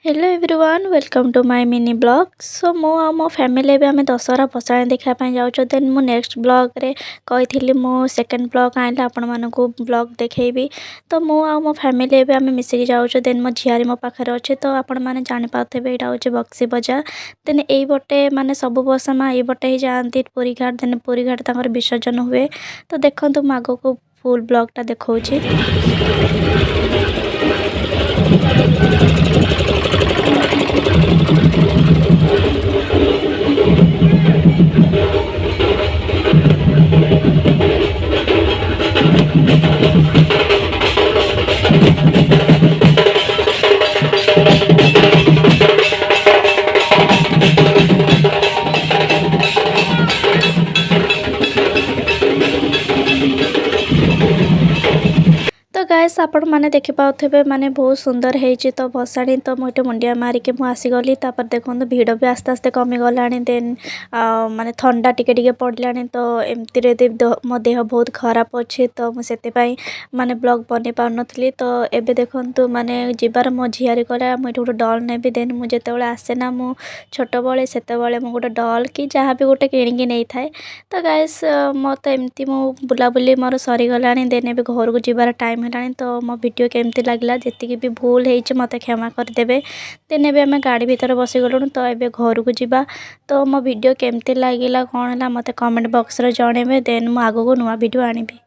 Hello everyone welcome to my mini blog so मो आ मो फैमिली भी आम दशहरा भसाणी देखा जाऊँ देन मु नेक्स्ट ब्लॉग रे कही मो सेकेंड ब्लॉग आइले आपण मानू ब्लॉग देखेबी तो मो आ मो फैमिली भी आम मिसिकी जाऊँ देन मो झियारी मो पाखे अच्छे तो आपण मैंने जापारे यहाँ हूँ बक्सी बजार देन यही बटे माने सब बस माँ ये बटे ही जाती पुरी घाट देन पुरी घाट तक विसर्जन हुए तो देखो मु आग को फुल ब्लॉगटा देखा। तो गाइस आपण मैंने देखि पाथे माने बहुत सुंदर है तो भसाणी तो मुझे मुंडिया मारिके मुझे आसीगली देखो भिड़ भी आस्ते आस्ते कमी गला देन माने ठंडा टिके पड़लानी तो एमती मो देह बहुत खराब अच्छे तो मुझे माने ब्लॉग बन पार्नी तो एबे देखु माने जीवार मो झियारी कला मुझे गोटे डल नेबी देन मुझे आसे ना मु छोट बड़े से गोटे डल कि जहाँ भी गोटे किणिकी नहीं थाए तो गाइस मत एमती मो बुलाबुली मोर सरीगला देन ए घर को जीवार टाइम है तो मो वीडियो केमती लगला जी भी भूल है मत क्षमा करदे देन ए आम गाड़ी भितर बसीगलुँ तो ये घर को जीवा तो मो वीडियो केमती लगिला कौन है मत कमेंट बॉक्स रे जणेबे देन मु आगो को नुआ वीडियो आनिबी।